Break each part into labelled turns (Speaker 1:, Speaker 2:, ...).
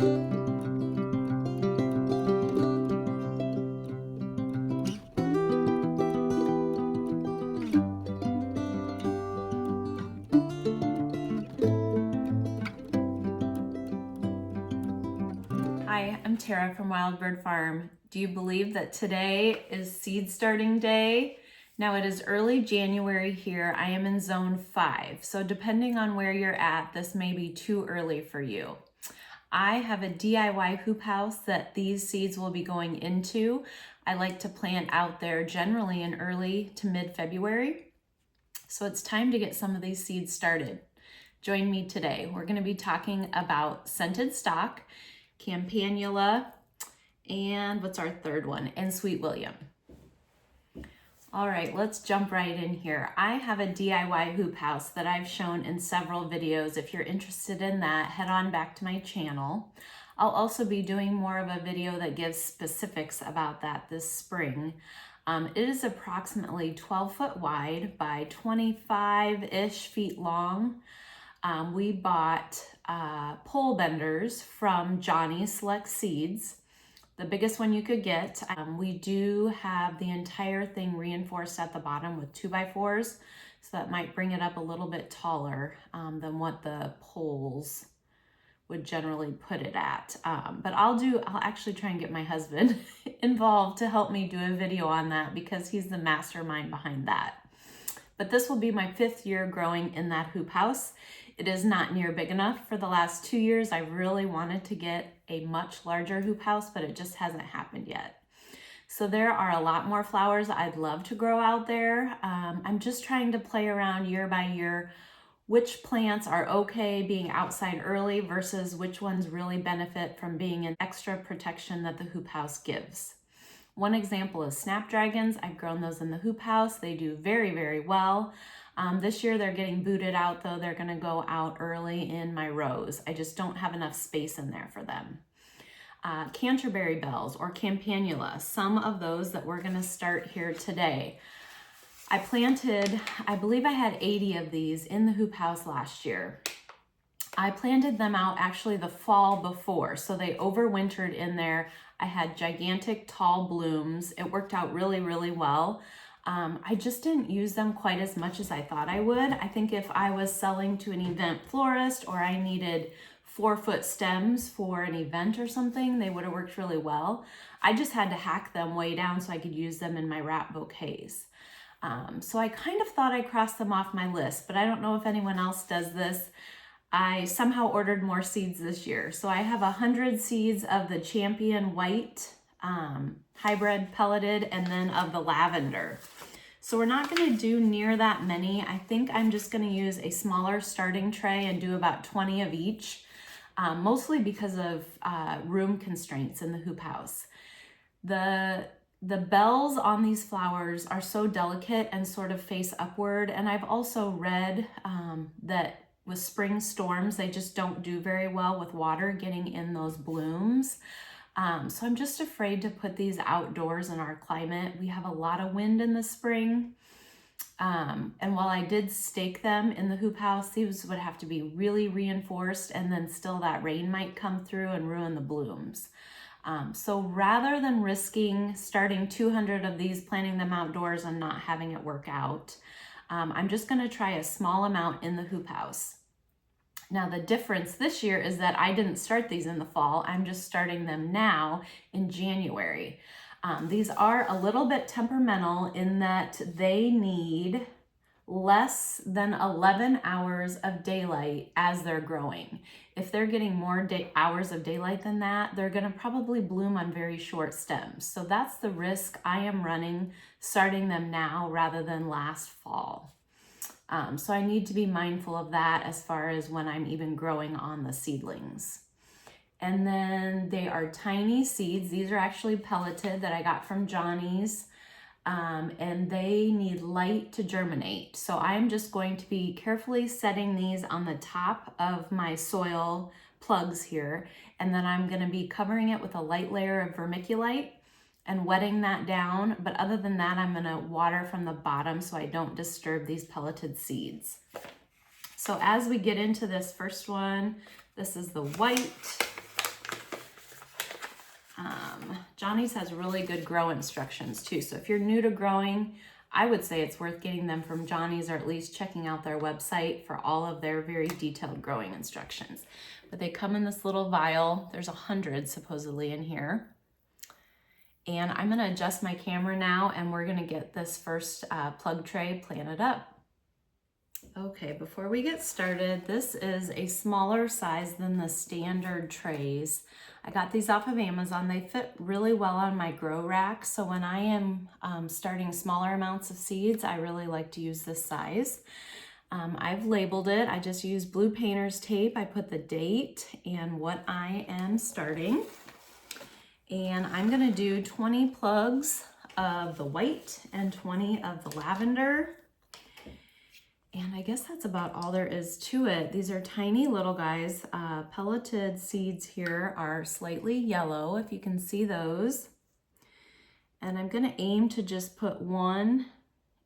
Speaker 1: Hi, I'm Tara from Wild Bird Farm. Do you believe that today is seed starting day? Now it is early January here. I am in zone 5, so depending on where you're at, this may be too early for you. I have a DIY hoop house that these seeds will be going into. I like to plant out there generally in early to mid-February. So it's time to get some of these seeds started. Join me today. We're going to be talking about scented stock, Campanula, and what's our third one? And Sweet William. All right, let's jump right in here. I have a DIY hoop house that I've shown in several videos. If you're interested in that, head on back to my channel. I'll also be doing more of a video that gives specifics about that this spring. It is approximately 12 foot wide by 25-ish feet long. We bought pole benders from Johnny's Select Seeds, the biggest one you could get. We do have the entire thing reinforced at the bottom with 2x4s, so that might bring it up a little bit taller than what the poles would generally put it at. But I'll actually try and get my husband involved to help me do a video on that because he's the mastermind behind that. But this will be my 5th year growing in that hoop house. It is not near big enough. For the last 2 years, I really wanted to get a much larger hoop house, but it just hasn't happened yet. So there are a lot more flowers I'd love to grow out there. I'm just trying to play around year by year which plants are okay being outside early versus which ones really benefit from being an extra protection that the hoop house gives. One example is snapdragons. I've grown those in the hoop house. They do very, very well. This year they're getting booted out though. They're gonna go out early in my rows. I just don't have enough space in there for them. Canterbury bells or Campanula, some of those that we're gonna start here today. I planted, I believe I had 80 of these in the hoop house last year. I planted them out actually the fall before, so they overwintered in there. I had gigantic tall blooms. It worked out really, really well. I just didn't use them quite as much as I thought I would. I think if I was selling to an event florist or I needed 4-foot stems for an event or something, they would have worked really well. I just had to hack them way down so I could use them in my wrap bouquets. So I kind of thought I crossed them off my list, but I don't know if anyone else does this. I somehow ordered more seeds this year. So I have 100 seeds of the Champion White hybrid pelleted and then of the lavender. So we're not going to do near that many. I think I'm just going to use a smaller starting tray and do about 20 of each, mostly because of room constraints in the hoop house. The bells on these flowers are so delicate and sort of face upward. And I've also read that with spring storms, they just don't do very well with water getting in those blooms. So I'm just afraid to put these outdoors in our climate. We have a lot of wind in the spring. And while I did stake them in the hoop house, these would have to be really reinforced, and then still that rain might come through and ruin the blooms. So rather than risking starting 200 of these, planting them outdoors and not having it work out, I'm just going to try a small amount in the hoop house. Now the difference this year is that I didn't start these in the fall. I'm just starting them now in January. These are a little bit temperamental in that they need less than 11 hours of daylight as they're growing. If they're getting more hours of daylight than that, they're going to probably bloom on very short stems. So that's the risk I am running starting them now rather than last fall. So I need to be mindful of that as far as when I'm even growing on the seedlings. And then they are tiny seeds. These are actually pelleted that I got from Johnny's. And they need light to germinate. So I'm just going to be carefully setting these on the top of my soil plugs here. And then I'm going to be covering it with a light layer of vermiculite and wetting that down. But other than that, I'm going to water from the bottom so I don't disturb these pelleted seeds. So as we get into this first one, this is the white. Johnny's has really good grow instructions too. So if you're new to growing, I would say it's worth getting them from Johnny's, or at least checking out their website for all of their very detailed growing instructions. But they come in this little vial. There's 100 supposedly in here. And I'm gonna adjust my camera now, and we're gonna get this first plug tray planted up. Okay, before we get started, this is a smaller size than the standard trays. I got these off of Amazon. They fit really well on my grow rack. So when I am starting smaller amounts of seeds, I really like to use this size. I've labeled it. I just use blue painter's tape. I put the date and what I am starting. And I'm gonna do 20 plugs of the white and 20 of the lavender. And I guess that's about all there is to it. These are tiny little guys. Pelleted seeds here are slightly yellow, if you can see those. And I'm gonna aim to just put one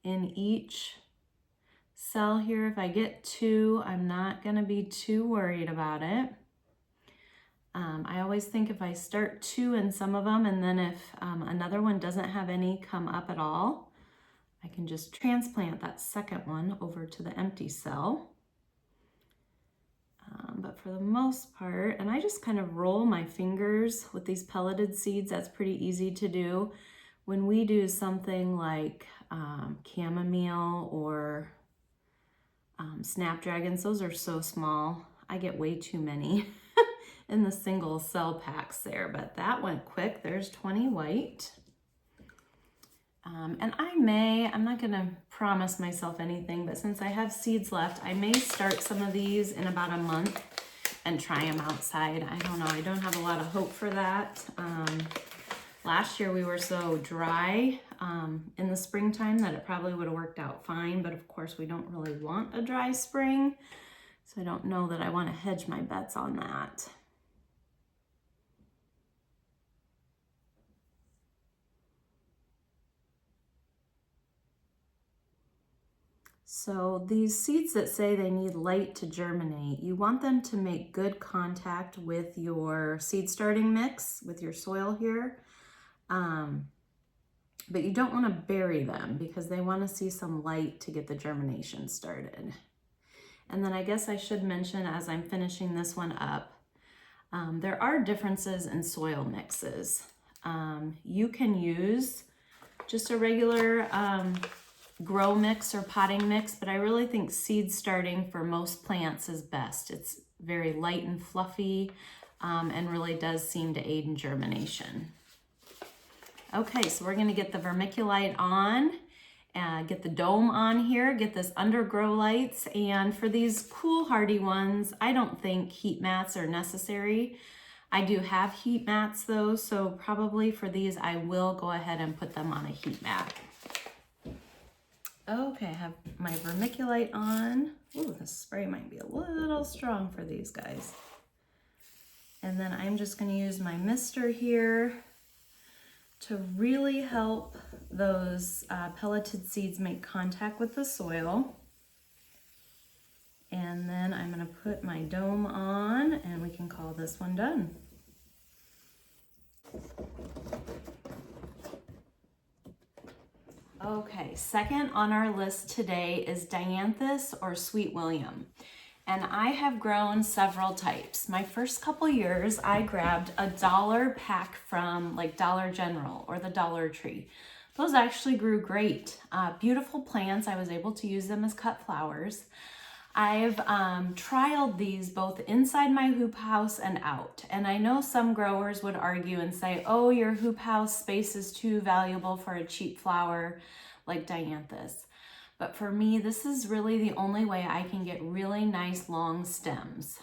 Speaker 1: in each cell here. If I get two, I'm not gonna be too worried about it. I always think if I start two in some of them, and then if another one doesn't have any come up at all, I can just transplant that second one over to the empty cell. But for the most part, and I just kind of roll my fingers with these pelleted seeds. That's pretty easy to do. When we do something like chamomile or snapdragons, those are so small. I get way too many in the single cell packs there, but that went quick. There's 20 white. And I'm not gonna promise myself anything, but since I have seeds left, I may start some of these in about a month and try them outside. I don't know, I don't have a lot of hope for that. Last year we were so dry in the springtime that it probably would have worked out fine, but of course we don't really want a dry spring, so I don't know that I want to hedge my bets on that. So these seeds that say they need light to germinate, you want them to make good contact with your seed starting mix, with your soil here. But you don't want to bury them because they want to see some light to get the germination started. And then I guess I should mention, as I'm finishing this one up, there are differences in soil mixes. You can use just a regular grow mix or potting mix, but I really think seed starting for most plants is best. It's very light and fluffy and really does seem to aid in germination. Okay, so we're gonna get the vermiculite on, get the dome on here, get this undergrow lights, and for these cool hardy ones, I don't think heat mats are necessary. I do have heat mats though, so probably for these I will go ahead and put them on a heat mat. Okay, I have my vermiculite on. Ooh, the spray might be a little strong for these guys. And then I'm just gonna use my mister here to really help those pelleted seeds make contact with the soil. And then I'm gonna put my dome on and we can call this one done. Okay, second on our list today is Dianthus or Sweet William. And I have grown several types. My first couple years, I grabbed a $1 pack from like Dollar General or the Dollar Tree. Those actually grew great. Beautiful plants. I was able to use them as cut flowers. I've trialed these both inside my hoop house and out. And I know some growers would argue and say, oh, your hoop house space is too valuable for a cheap flower like Dianthus. But for me, this is really the only way I can get really nice long stems.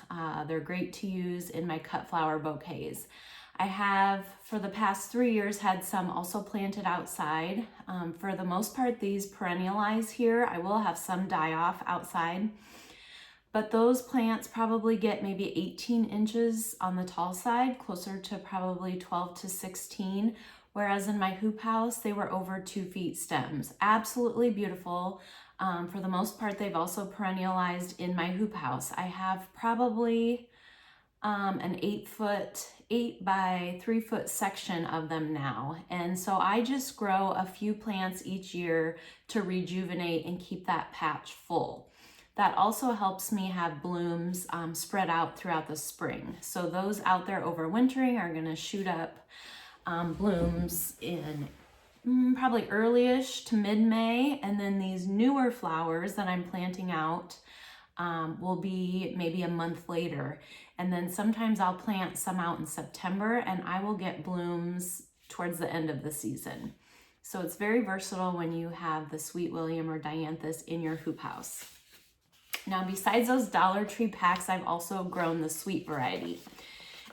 Speaker 1: They're great to use in my cut flower bouquets. I have, for the past 3 years, had some also planted outside. For the most part, these perennialize here. I will have some die off outside. But those plants probably get maybe 18 inches on the tall side, closer to probably 12 to 16. Whereas in my hoop house, they were over 2 feet stems. Absolutely beautiful. For the most part, they've also perennialized in my hoop house. I have probably an 8-foot 8 by 3 foot section of them now. And so I just grow a few plants each year to rejuvenate and keep that patch full. That also helps me have blooms spread out throughout the spring. So those out there overwintering are gonna shoot up blooms in probably early-ish to mid-May, and then these newer flowers that I'm planting out will be maybe a month later. And then sometimes I'll plant some out in September and I will get blooms towards the end of the season. So it's very versatile when you have the Sweet William or Dianthus in your hoop house. Now, besides those Dollar Tree packs, I've also grown the sweet variety.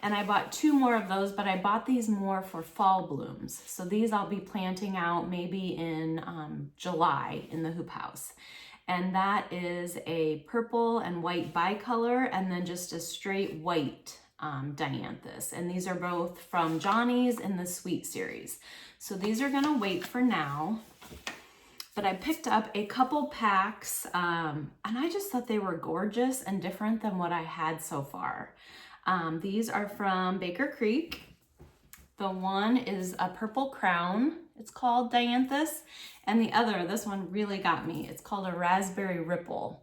Speaker 1: And I bought 2 more of those, but I bought these more for fall blooms. So these I'll be planting out maybe in July in the hoop house. And that is a purple and white bicolor, and then just a straight white Dianthus. And these are both from Johnny's in the Sweet series. So these are gonna wait for now. But I picked up a couple packs and I just thought they were gorgeous and different than what I had so far. These are from Baker Creek. The one is a purple crown. It's called Dianthus. And the other, this one really got me. It's called a raspberry ripple.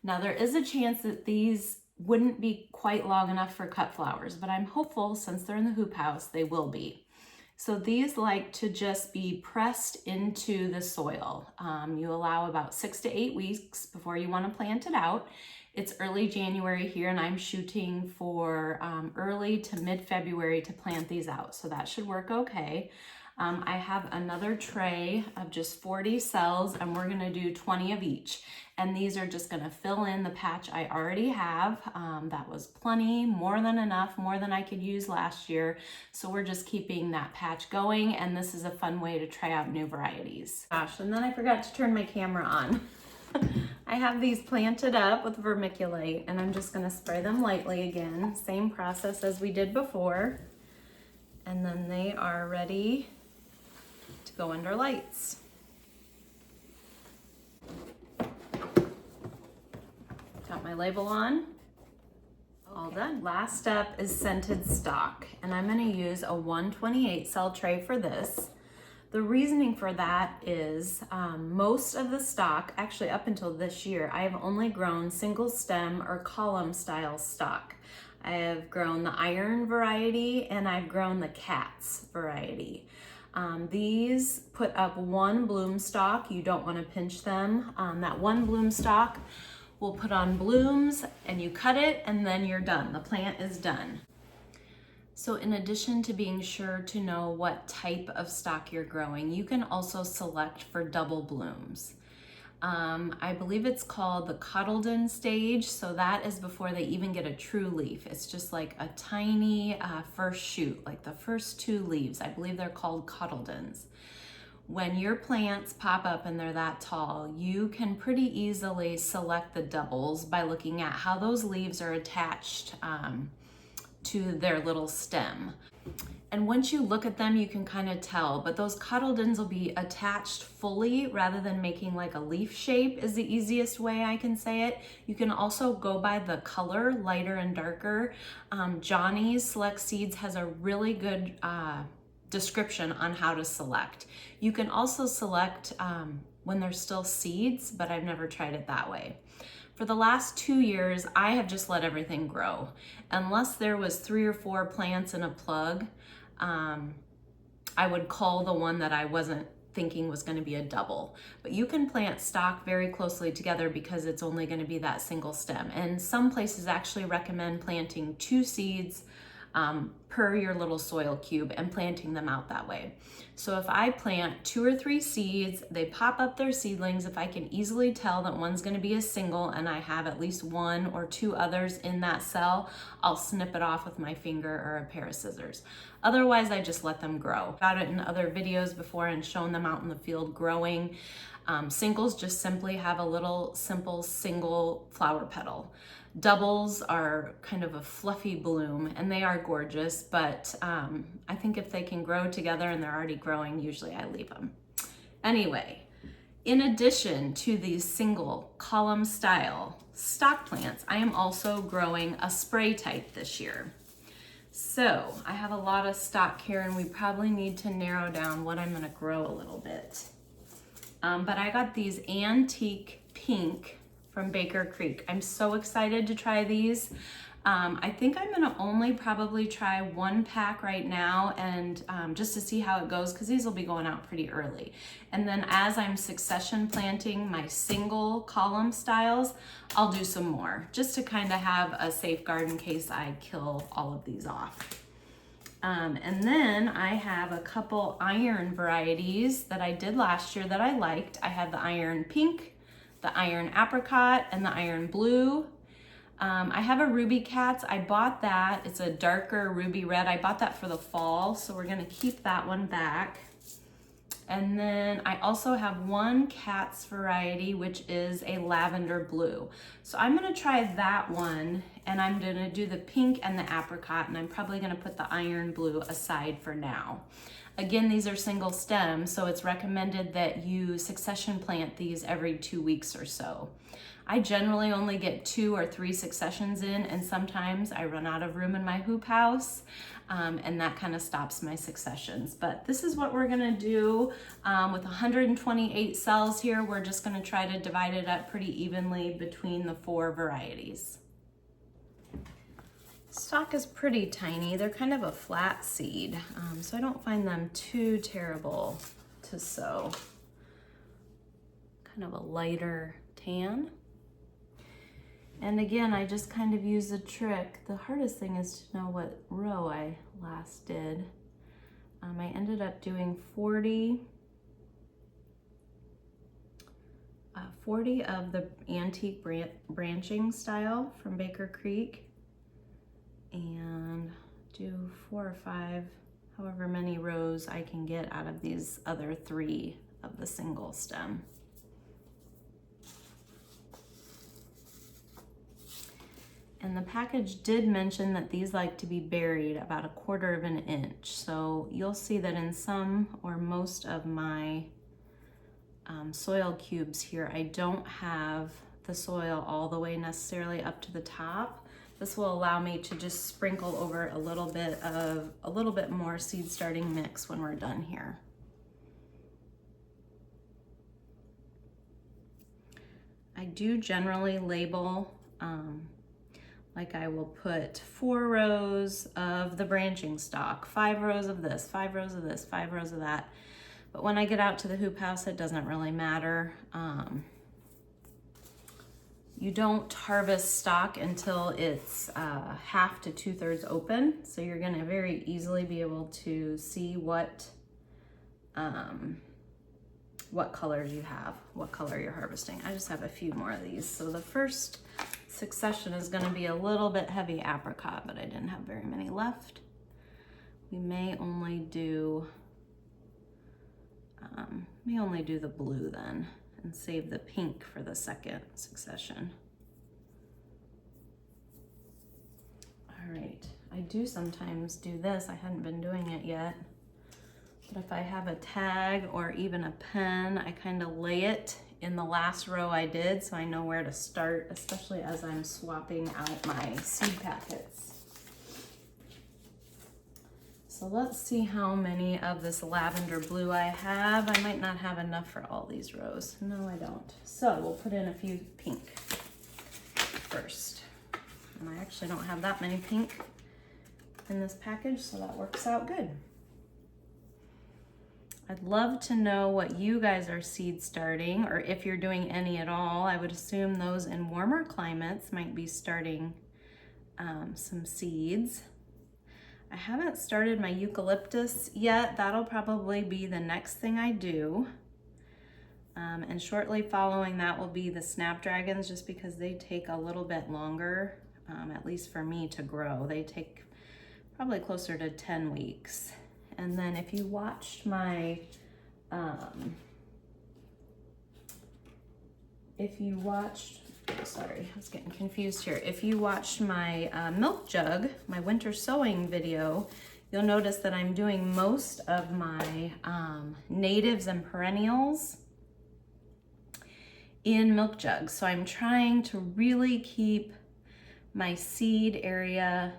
Speaker 1: Now there is a chance that these wouldn't be quite long enough for cut flowers, but I'm hopeful since they're in the hoop house, they will be. So these like to just be pressed into the soil. You allow about 6 to 8 weeks before you want to plant it out. It's early January here and I'm shooting for early to mid-February to plant these out. So that should work okay. I have another tray of just 40 cells and we're gonna do 20 of each. And these are just gonna fill in the patch I already have. That was plenty, more than enough, more than I could use last year. So we're just keeping that patch going, and this is a fun way to try out new varieties. Gosh, and then I forgot to turn my camera on. I have these planted up with vermiculite and I'm just gonna spray them lightly again. Same process as we did before. And then they are ready to go under lights. Got my label on. All done. Last step is scented stock, and I'm going to use a 128 cell tray for this. The reasoning for that is most of the stock, actually up until this year, I have only grown single stem or column style stock. I have grown the iron variety and I've grown the cats variety. These put up 1 bloom stalk. You don't want to pinch them. That 1 bloom stalk will put on blooms and you cut it and then you're done. The plant is done. So in addition to being sure to know what type of stock you're growing, you can also select for double blooms. I believe it's called the cotyledon stage, so that is before they even get a true leaf. It's just like a tiny first shoot, like the first 2 leaves. I believe they're called cotyledons. When your plants pop up and they're that tall, you can pretty easily select the doubles by looking at how those leaves are attached to their little stem. And once you look at them, you can kind of tell, but those cotyledons will be attached fully rather than making like a leaf shape is the easiest way I can say it. You can also go by the color, lighter and darker. Johnny's Select Seeds has a really good description on how to select. You can also select when they're still seeds, but I've never tried it that way. For the last 2 years, I have just let everything grow. Unless there was 3 or 4 plants in a plug, I would cull the one that I wasn't thinking was going to be a double. But you can plant stock very closely together because it's only going to be that single stem. And some places actually recommend planting 2 seeds per your little soil cube and planting them out that way. So if I plant 2 or 3 seeds, they pop up their seedlings. If I can easily tell that one's going to be a single and I have at least 1 or 2 others in that cell, I'll snip it off with my finger or a pair of scissors. Otherwise, I just let them grow. Got it in other videos before and shown them out in the field growing. Singles just simply have a little simple single flower petal. Doubles are kind of a fluffy bloom and they are gorgeous, but I think if they can grow together and they're already growing, usually I leave them. Anyway, in addition to these single column style stock plants, I am also growing a spray type this year. So I have a lot of stock here and we probably need to narrow down what I'm gonna grow a little bit. But I got these antique pink from Baker Creek. I'm so excited to try these. I think I'm gonna only probably try one pack right now and just to see how it goes, because these will be going out pretty early. And then as I'm succession planting my single column styles, I'll do some more just to kind of have a safeguard in case I kill all of these off. And then I have a couple iron varieties that I did last year that I liked. I had the iron pink, the iron apricot, and the iron blue. I have a Ruby Cats. I bought that. It's a darker ruby red. I bought that for the fall, so we're gonna keep that one back. And then I also have one Cats variety, which is a lavender blue. So I'm gonna try that one, and I'm gonna do the pink and the apricot, and I'm probably gonna put the iron blue aside for now. Again, these are single stems, so it's recommended that you succession plant these every 2 weeks or so. I generally only get 2 or 3 successions in, and sometimes I run out of room in my hoop house, and that kind of stops my successions. But this is what we're gonna do with 128 cells here. We're just gonna try to divide it up pretty evenly between the 4 varieties. Stalk is pretty tiny. They're kind of a flat seed, so I don't find them too terrible to sow. Kind of a lighter tan. And again, I just kind of use a trick. The hardest thing is to know what row I last did. I ended up doing 40 of the antique branching style from Baker Creek, and do 4 or 5, however many rows I can get out of these other 3 of the single stem. And the package did mention that these like to be buried about 1/4 of an inch. So you'll see that in some or most of my soil cubes here, I don't have the soil all the way necessarily up to the top. This will allow me to just sprinkle over a little bit more seed starting mix when we're done here. I do generally label, like I will put 4 rows of the branching stalk, 5 rows of this, 5 rows of this, 5 rows of that. But when I get out to the hoop house, it doesn't really matter. You don't harvest stalk until it's 1/2 to 2/3 open. So you're gonna very easily be able to see what colors you have, what color you're harvesting. I just have a few more of these. So the first succession is going to be a little bit heavy apricot, but I didn't have very many left. We may only do the blue then and save the pink for the second succession. All right, I do sometimes do this. I hadn't been doing it yet. But if I have a tag or even a pen, I kind of lay it in the last row I did so I know where to start, especially as I'm swapping out my seed packets. So let's see how many of this lavender blue I have. I might not have enough for all these rows. No, I don't. So we'll put in a few pink first. And I actually don't have that many pink in this package, so that works out good. I'd love to know what you guys are seed starting, or if you're doing any at all. I would assume those in warmer climates might be starting some seeds. I haven't started my eucalyptus yet. That'll probably be the next thing I do. And shortly following that will be the snapdragons, just because they take a little bit longer, at least for me, to grow. They take probably closer to 10 weeks. And then if you watched my, sorry, I was getting confused here. If you watched my milk jug, my winter sowing video, you'll notice that I'm doing most of my natives and perennials in milk jugs. So I'm trying to really keep my seed area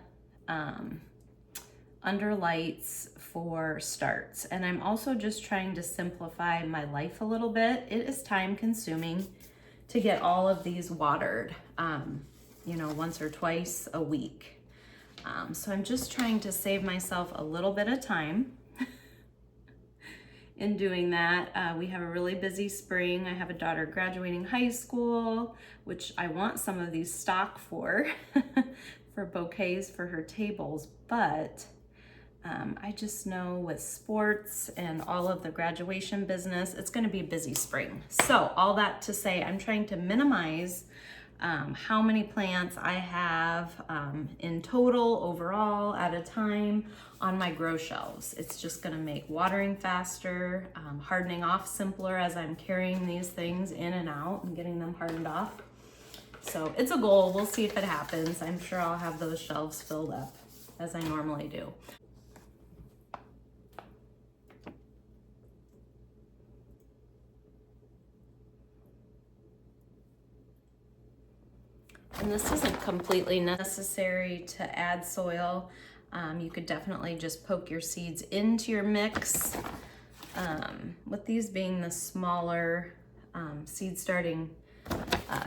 Speaker 1: under lights for starts. And I'm also just trying to simplify my life a little bit. It is time consuming to get all of these watered, you know, once or twice a week. So I'm just trying to save myself a little bit of time in doing that. We have a really busy spring. I have a daughter graduating high school, which I want some of these stock for, for bouquets for her tables, but I just know with sports and all of the graduation business, it's gonna be a busy spring. So all that to say, I'm trying to minimize how many plants I have in total overall at a time on my grow shelves. It's just gonna make watering faster, hardening off simpler as I'm carrying these things in and out and getting them hardened off. So it's a goal, we'll see if it happens. I'm sure I'll have those shelves filled up as I normally do. And this isn't completely necessary to add soil. You could definitely just poke your seeds into your mix. With these being the smaller seed starting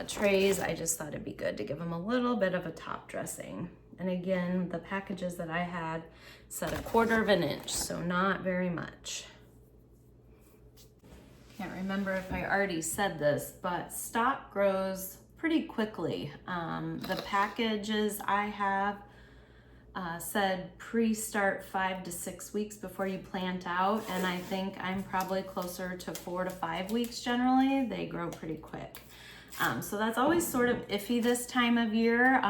Speaker 1: trays, I just thought it'd be good to give them a little bit of a top dressing. And again, the packages that I had said 1/4 of an inch, so not very much. Can't remember if I already said this, but stock grows pretty quickly. The packages I have said pre-start 5 to 6 weeks before you plant out, and I think I'm probably closer to 4 to 5 weeks generally. They grow pretty quick. So that's always sort of iffy this time of year.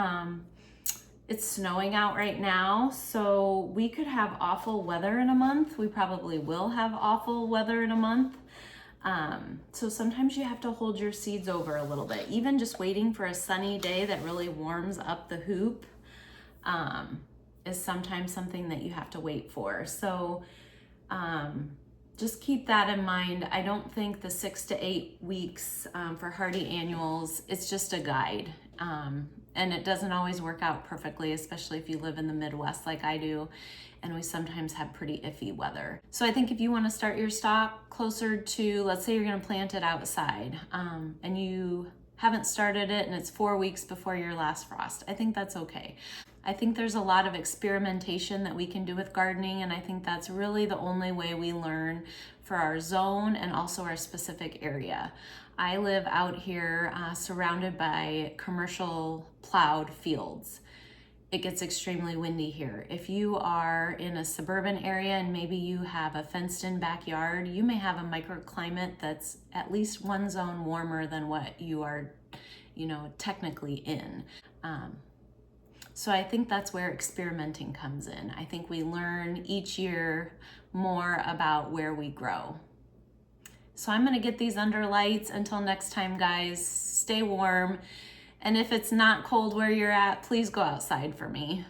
Speaker 1: It's snowing out right now, so we could have awful weather in a month. We probably will have awful weather in a month. So sometimes you have to hold your seeds over a little bit. Even just waiting for a sunny day that really warms up the hoop is sometimes something that you have to wait for. So just keep that in mind. I don't think the 6 to 8 weeks for hardy annuals, it's just a guide. And it doesn't always work out perfectly, especially if you live in the Midwest like I do, and we sometimes have pretty iffy weather. So I think if you want to start your stock closer to, let's say you're going to plant it outside, and you haven't started it and it's 4 weeks before your last frost, I think that's okay. I think there's a lot of experimentation that we can do with gardening, and I think that's really the only way we learn for our zone and also our specific area. I live out here surrounded by commercial plowed fields. It gets extremely windy here. If you are in a suburban area and maybe you have a fenced in backyard, you may have a microclimate that's at least one zone warmer than what you are, you know, technically in. So I think that's where experimenting comes in. I think we learn each year more about where we grow. So I'm gonna get these under lights. Until next time, guys, stay warm. And if it's not cold where you're at, please go outside for me.